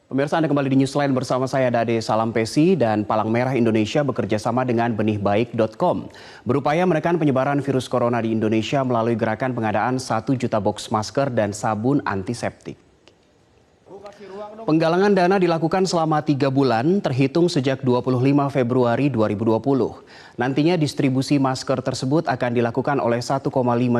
Pemirsa, Anda kembali di Newsline bersama saya Dade Salampesi dan Palang Merah Indonesia bekerja sama dengan benihbaik.com. Berupaya menekan penyebaran virus corona di Indonesia melalui gerakan pengadaan 1 juta box masker dan sabun antiseptik. Penggalangan dana dilakukan selama 3 bulan terhitung sejak 25 Februari 2020. Nantinya distribusi masker tersebut akan dilakukan oleh 1,5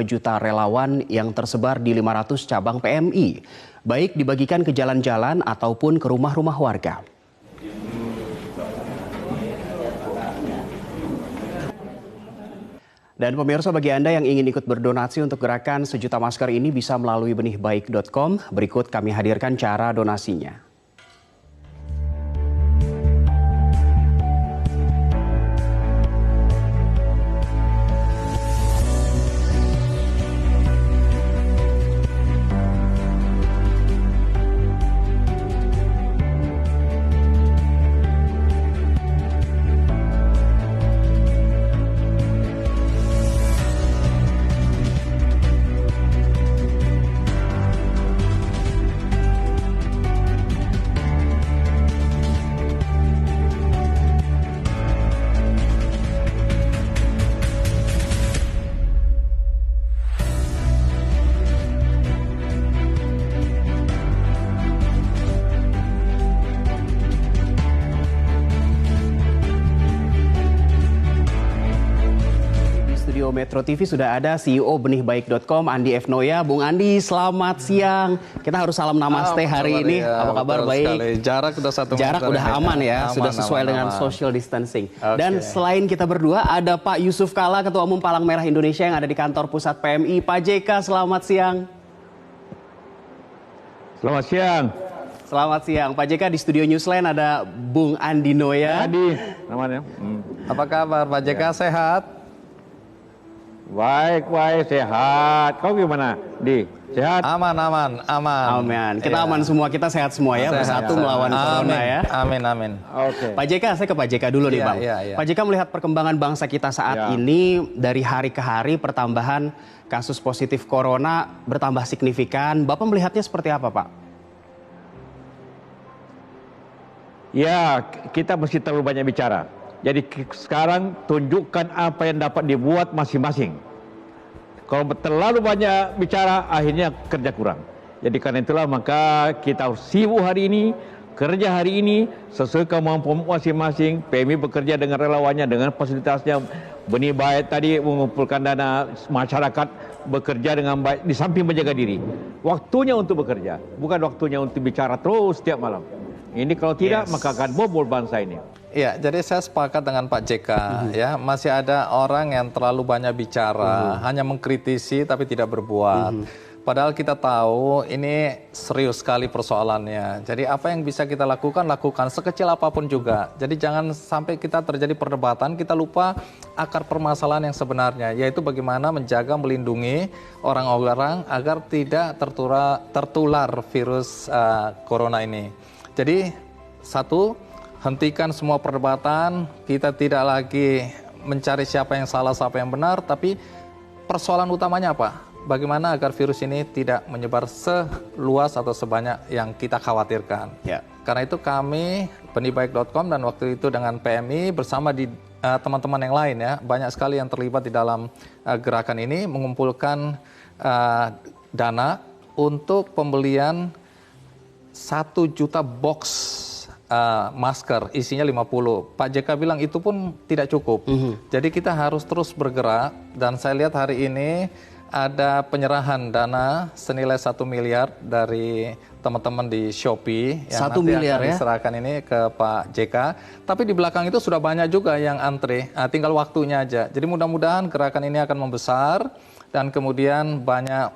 juta relawan yang tersebar di 500 cabang PMI. Baik dibagikan ke jalan-jalan ataupun ke rumah-rumah warga. Dan pemirsa, bagi Anda yang ingin ikut berdonasi untuk gerakan sejuta masker ini bisa melalui benihbaik.com. Berikut kami hadirkan cara donasinya. Metro TV sudah ada CEO benihbaik.com Andi F. Noya. Bung Andi, selamat siang. Kita harus salam namaste hari ini. Ya, apa kabar? Baik. Sekali. Jarak udah 1 meter. Jarak udah aman ya, sudah sesuai dengan social distancing. Dan selain kita berdua, ada Pak Yusuf Kalla, Ketua Umum Palang Merah Indonesia yang ada di kantor pusat PMI. Pak JK, selamat siang. Selamat siang. Selamat siang. Pak JK, di studio Newsline ada Bung Andi Noya. Adi, namanya. Apa kabar Pak JK, sehat? Baik, sehat. Kau gimana, Di? Sehat? Aman. Amin. Kita aman semua, kita sehat semua ya, bersatu melawan corona ya. Amin. Oke. Pak JK, saya ke Pak JK dulu nih Bang. Pak JK, melihat perkembangan bangsa kita saat ini dari hari ke hari pertambahan kasus positif corona bertambah signifikan. Bapak melihatnya seperti apa, Pak? Ya, kita mesti terlalu banyak bicara. Jadi sekarang tunjukkan apa yang dapat dibuat masing-masing. Kalau terlalu banyak bicara, akhirnya kerja kurang. Jadi karena itulah maka kita harus sibuk hari ini, kerja hari ini, sesuai kemampuan masing-masing. PMI bekerja dengan relawannya, dengan fasilitasnya. Benih baik tadi mengumpulkan dana, masyarakat bekerja dengan baik, di samping menjaga diri. Waktunya untuk bekerja, bukan waktunya untuk bicara terus setiap malam. Ini kalau tidak, maka akan bobol bangsa ini. Ya, jadi saya sepakat dengan Pak JK. Ya, masih ada orang yang terlalu banyak bicara, hanya mengkritisi tapi tidak berbuat. Padahal kita tahu ini serius sekali persoalannya. Jadi apa yang bisa kita lakukan sekecil apapun juga. Jadi jangan sampai kita terjadi perdebatan, kita lupa akar permasalahan yang sebenarnya, yaitu bagaimana menjaga, melindungi orang-orang agar tidak tertular virus corona ini. Jadi satu, hentikan semua perdebatan, kita tidak lagi mencari siapa yang salah, siapa yang benar, tapi persoalan utamanya apa? Bagaimana agar virus ini tidak menyebar seluas atau sebanyak yang kita khawatirkan. Karena itu kami, benihbaik.com dan waktu itu dengan PMI bersama di teman-teman yang lain ya, banyak sekali yang terlibat di dalam gerakan ini, mengumpulkan dana untuk pembelian 1 juta box masker, isinya 50. Pak JK bilang itu pun tidak cukup. Jadi kita harus terus bergerak, dan saya lihat hari ini ada penyerahan dana senilai 1 miliar dari teman-teman di Shopee yang 1 nanti miliar akan diserahkan ini ke Pak JK. Tapi di belakang itu sudah banyak juga yang antre, tinggal waktunya aja. Jadi mudah-mudahan gerakan ini akan membesar dan kemudian banyak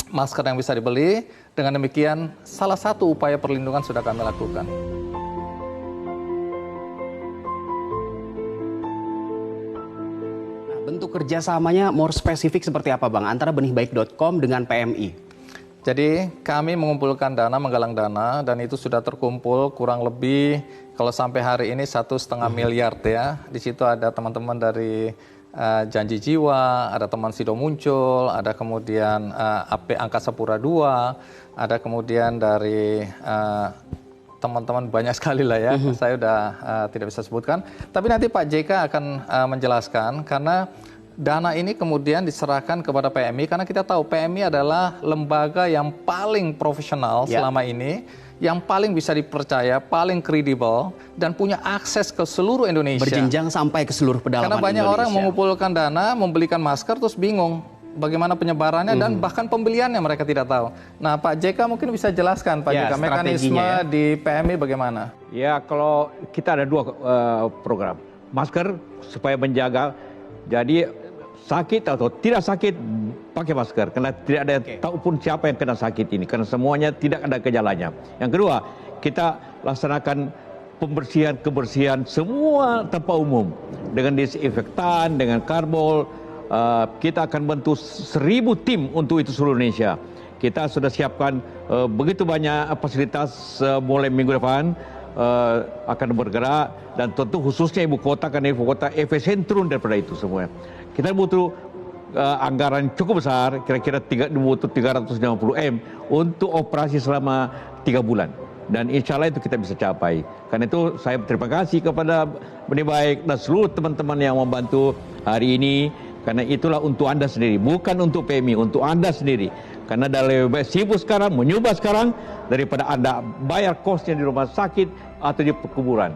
masker yang bisa dibeli. Dengan demikian, salah satu upaya perlindungan sudah kami lakukan. Bentuk kerjasamanya more spesifik seperti apa Bang, antara benihbaik.com dengan PMI? Jadi kami mengumpulkan dana, menggalang dana, dan itu sudah terkumpul kurang lebih kalau sampai hari ini 1,5 miliar ya. Di situ ada teman-teman dari Janji Jiwa, ada teman Sido Muncul, ada kemudian AP Angkasa Pura II, ada kemudian dari teman-teman banyak sekali lah ya, saya udah tidak bisa sebutkan. Tapi nanti Pak JK akan menjelaskan karena dana ini kemudian diserahkan kepada PMI karena kita tahu PMI adalah lembaga yang paling profesional selama ini, yang paling bisa dipercaya, paling kredibel dan punya akses ke seluruh Indonesia. Berjenjang sampai ke seluruh pedalaman Karena banyak Indonesia. orang mengumpulkan dana, membelikan masker terus bingung bagaimana penyebarannya dan bahkan pembeliannya mereka tidak tahu. Nah, Pak JK mungkin bisa jelaskan Pak JK mekanisme di PMI bagaimana? Ya, kalau kita ada dua program. Masker supaya menjaga, jadi sakit atau tidak sakit pakai masker karena tidak ada tahu pun siapa yang kena sakit ini karena semuanya tidak ada gejalanya. Yang kedua, kita laksanakan kebersihan semua tempat umum dengan disinfektan, dengan karbol. Kita akan bentuk 1.000 tim untuk itu seluruh Indonesia. Kita sudah siapkan begitu banyak fasilitas mulai minggu depan akan bergerak dan tentu khususnya ibu kota karena ibu kota epicentrum daripada itu semua. Kita butuh anggaran cukup besar, kira-kira butuh 350 M untuk operasi selama 3 bulan. Dan insya Allah itu kita bisa capai. Karena itu saya terima kasih kepada Benih Baik dan seluruh teman-teman yang membantu hari ini. Karena itulah untuk Anda sendiri, bukan untuk PMI, untuk Anda sendiri. Karena dah lebih baik sibuk sekarang, menyubah sekarang, daripada Anda bayar kosnya di rumah sakit atau di kuburan.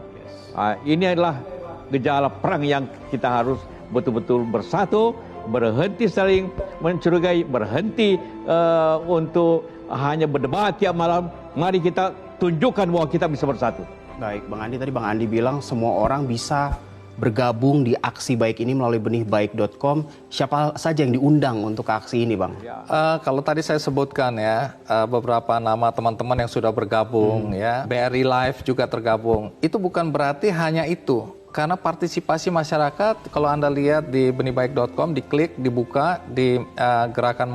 Ini adalah gejala perang yang kita harus betul-betul bersatu, berhenti saling mencurigai, berhenti untuk hanya berdebat tiap malam. Mari kita tunjukkan bahwa kita bisa bersatu. Baik, Bang Andi, tadi Bang Andi bilang semua orang bisa bergabung di aksi baik ini melalui benihbaik.com. Siapa saja yang diundang untuk aksi ini, Bang? Kalau tadi saya sebutkan ya, beberapa nama teman-teman yang sudah bergabung ya, BRI Live juga tergabung. Itu bukan berarti hanya itu. Karena partisipasi masyarakat, kalau Anda lihat di benihbaik.com, diklik, dibuka, di gerakan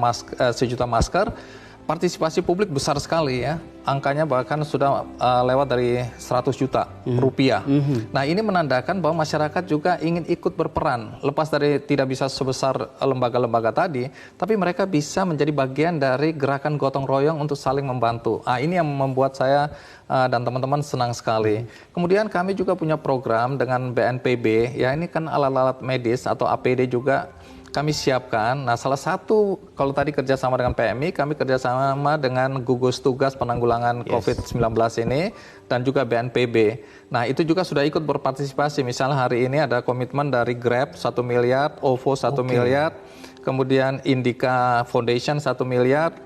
sejuta masker, partisipasi publik besar sekali ya. Angkanya bahkan sudah lewat dari 100 juta rupiah. Nah, ini menandakan bahwa masyarakat juga ingin ikut berperan. Lepas dari tidak bisa sebesar lembaga-lembaga tadi, tapi mereka bisa menjadi bagian dari gerakan gotong royong untuk saling membantu. Ini yang membuat saya dan teman-teman senang sekali. Kemudian kami juga punya program dengan BNPB, ya ini kan alat-alat medis atau APD juga kami siapkan. Nah, salah satu, kalau tadi kerjasama dengan PMI, kami kerjasama dengan gugus tugas penanggulangan COVID-19 ini, dan juga BNPB. Nah, itu juga sudah ikut berpartisipasi. Misalnya hari ini ada komitmen dari Grab 1 miliar, OVO 1 miliar, kemudian Indica Foundation 1 miliar,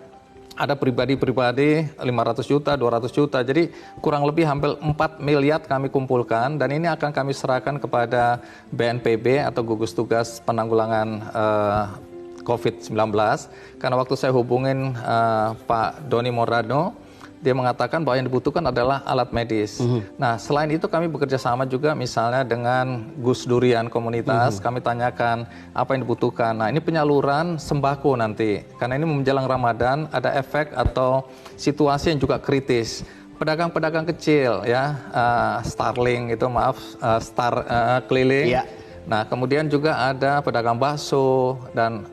ada pribadi-pribadi 500 juta, 200 juta. Jadi kurang lebih hampir 4 miliar kami kumpulkan dan ini akan kami serahkan kepada BNPB atau gugus tugas penanggulangan COVID-19. Karena waktu saya hubungin Pak Doni Morado, dia mengatakan bahwa yang dibutuhkan adalah alat medis. Nah, selain itu kami bekerja sama juga misalnya dengan Gus Durian komunitas, kami tanyakan apa yang dibutuhkan. Nah, ini penyaluran sembako nanti, karena ini menjelang Ramadan, ada efek atau situasi yang juga kritis. Pedagang-pedagang kecil ya, Starling itu Star keliling. Nah, kemudian juga ada pedagang bakso dan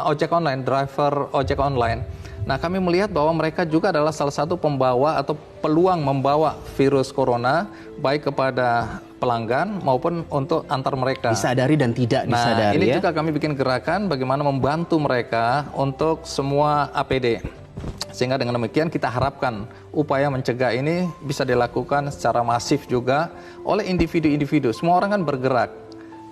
ojek online, driver ojek online. Nah, kami melihat bahwa mereka juga adalah salah satu pembawa atau peluang membawa virus corona baik kepada pelanggan maupun untuk antar mereka. Disadari dan tidak disadari. Nah, ini juga kami bikin gerakan bagaimana membantu mereka untuk semua APD. Sehingga dengan demikian kita harapkan upaya mencegah ini bisa dilakukan secara masif juga oleh individu-individu. Semua orang kan bergerak.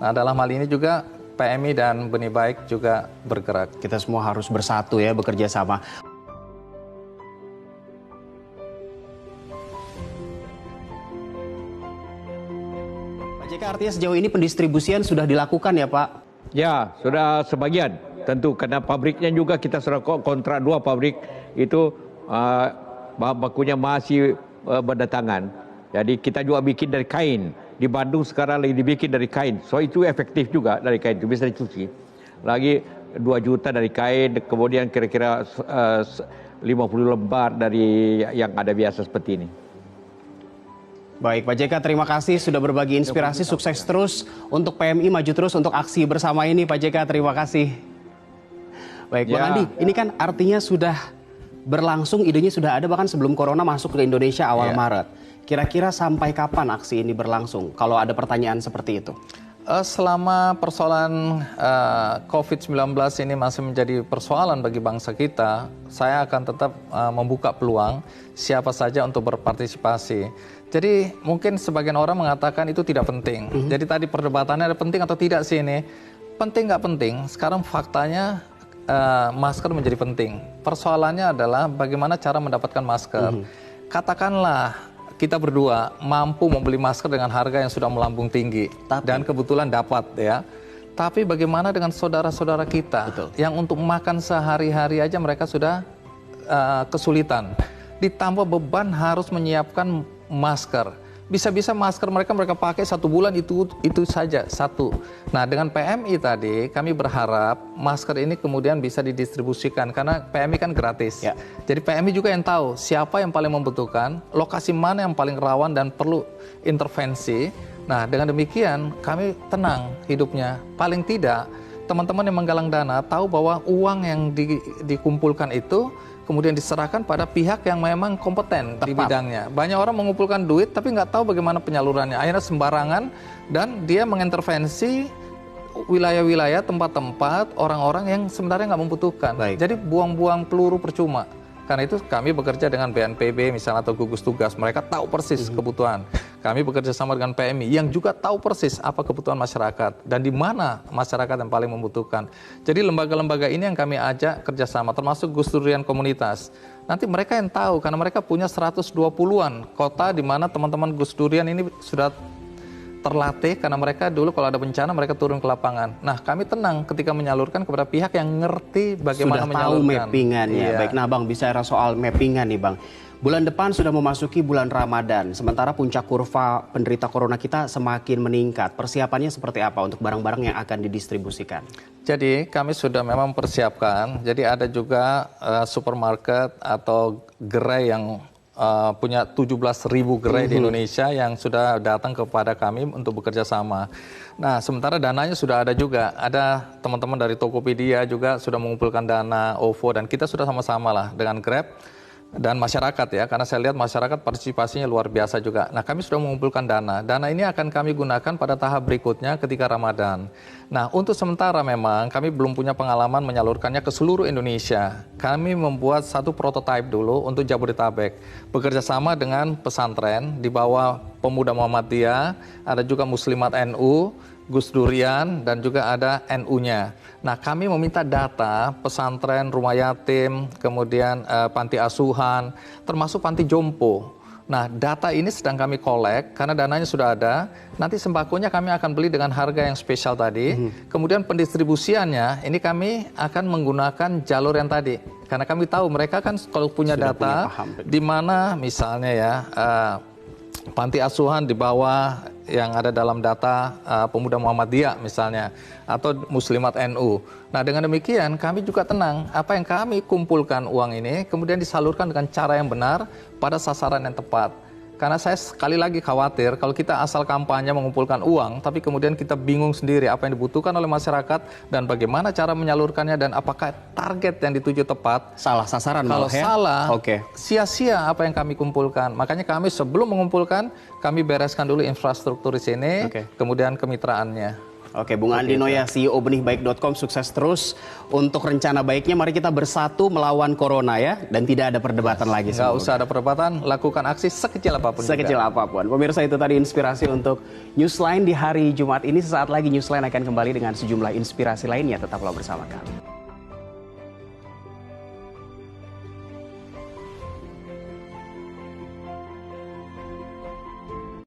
Nah, dalam hal ini juga PMI dan Benih Baik juga bergerak. Kita semua harus bersatu ya, bekerja sama. Pak JK, artinya sejauh ini pendistribusian sudah dilakukan ya, Pak? Ya, sudah sebagian. Tentu karena pabriknya juga kita sudah kontrak 2 pabrik itu bahan bakunya masih berdatangan. Jadi kita juga bikin dari kain. Di Bandung sekarang lagi dibikin dari kain. So itu efektif juga dari kain itu bisa dicuci. Lagi 2 juta dari kain, kemudian kira-kira 50 lembar dari yang ada biasa seperti ini. Baik, Pak JK, terima kasih sudah berbagi inspirasi. Sukses terus untuk PMI, maju terus untuk aksi bersama ini, Pak JK. Terima kasih. Baik, Bang Andi, ini kan artinya sudah berlangsung, idenya sudah ada bahkan sebelum corona masuk ke Indonesia awal Maret. Kira-kira sampai kapan aksi ini berlangsung? Kalau ada pertanyaan seperti itu. Selama persoalan COVID-19 ini masih menjadi persoalan bagi bangsa kita, saya akan tetap membuka peluang siapa saja untuk berpartisipasi. Jadi mungkin sebagian orang mengatakan itu tidak penting. Jadi tadi perdebatannya ada penting atau tidak sih ini? Penting nggak penting, sekarang faktanya masker menjadi penting. Persoalannya adalah bagaimana cara mendapatkan masker. Katakanlah kita berdua mampu membeli masker dengan harga yang sudah melambung tinggi. Dan kebetulan dapat ya. Tapi bagaimana dengan saudara-saudara kita yang untuk makan sehari-hari aja mereka sudah kesulitan. Ditambah beban harus menyiapkan masker. Bisa-bisa masker mereka pakai 1 bulan itu saja satu. Nah dengan PMI tadi kami berharap masker ini kemudian bisa didistribusikan karena PMI kan gratis. Jadi PMI juga yang tahu siapa yang paling membutuhkan, lokasi mana yang paling rawan dan perlu intervensi. Nah dengan demikian kami tenang hidupnya. Paling tidak teman-teman yang menggalang dana tahu bahwa uang yang dikumpulkan itu kemudian diserahkan pada pihak yang memang kompeten di bidangnya. Banyak orang mengumpulkan duit tapi nggak tahu bagaimana penyalurannya. Akhirnya sembarangan dan dia mengintervensi wilayah-wilayah, tempat-tempat orang-orang yang sebenarnya nggak membutuhkan. Jadi buang-buang peluru percuma. Karena itu kami bekerja dengan BNPB misalnya atau gugus tugas. Mereka tahu persis kebutuhan. Kami bekerja sama dengan PMI yang juga tahu persis apa kebutuhan masyarakat dan di mana masyarakat yang paling membutuhkan. Jadi lembaga-lembaga ini yang kami ajak kerjasama, termasuk Gus Durian komunitas. Nanti mereka yang tahu karena mereka punya 120-an kota di mana teman-teman Gus Durian ini sudah terlatih karena mereka dulu kalau ada bencana mereka turun ke lapangan. Nah kami tenang ketika menyalurkan kepada pihak yang ngerti bagaimana menyalurkan. Sudah tahu mappingannya. Baik, nah Bang, bicara soal mappingan nih Bang. Bulan depan sudah memasuki bulan Ramadan, sementara puncak kurva penderita corona kita semakin meningkat. Persiapannya seperti apa untuk barang-barang yang akan didistribusikan? Jadi kami sudah memang persiapkan. Jadi ada juga supermarket atau gerai yang punya 17.000 gerai di Indonesia yang sudah datang kepada kami untuk bekerja sama. Nah, sementara dananya sudah ada juga. Ada teman-teman dari Tokopedia juga sudah mengumpulkan dana, OVO, dan kita sudah sama-sama lah dengan Grab dan masyarakat ya, karena saya lihat masyarakat partisipasinya luar biasa juga. Nah kami sudah mengumpulkan dana. Dana ini akan kami gunakan pada tahap berikutnya ketika Ramadan. Nah untuk sementara memang kami belum punya pengalaman menyalurkannya ke seluruh Indonesia. Kami membuat satu prototipe dulu untuk Jabodetabek. Bekerja sama dengan pesantren di bawah Pemuda Muhammadiyah, ada juga Muslimat NU, Gus Durian, dan juga ada NU-nya. Nah, kami meminta data pesantren, rumah yatim, kemudian panti asuhan, termasuk panti jompo. Nah, data ini sedang kami kolek karena dananya sudah ada. Nanti sembakonya kami akan beli dengan harga yang spesial tadi. Kemudian pendistribusiannya ini kami akan menggunakan jalur yang tadi. Karena kami tahu mereka kan kalau punya sudah data di mana misalnya ya panti asuhan di bawah yang ada dalam data Pemuda Muhammadiyah misalnya atau Muslimat NU. Nah dengan demikian kami juga tenang apa yang kami kumpulkan uang ini kemudian disalurkan dengan cara yang benar pada sasaran yang tepat. Karena saya sekali lagi khawatir kalau kita asal kampanye mengumpulkan uang tapi kemudian kita bingung sendiri apa yang dibutuhkan oleh masyarakat dan bagaimana cara menyalurkannya dan apakah target yang dituju tepat. Salah sasaran kalau malah ya? Salah, sia-sia apa yang kami kumpulkan. Makanya kami sebelum mengumpulkan kami bereskan dulu infrastruktur di sini, kemudian kemitraannya. Oke, Bung Andi Noya, CEO benihbaik.com, sukses terus untuk rencana baiknya. Mari kita bersatu melawan corona ya, dan tidak ada perdebatan lagi. Nggak usah ada perdebatan, lakukan aksi sekecil apapun. Sekecil apapun. Pemirsa, itu tadi inspirasi untuk Newsline di hari Jumat ini. Sesaat lagi Newsline akan kembali dengan sejumlah inspirasi lainnya. Tetaplah bersama kami.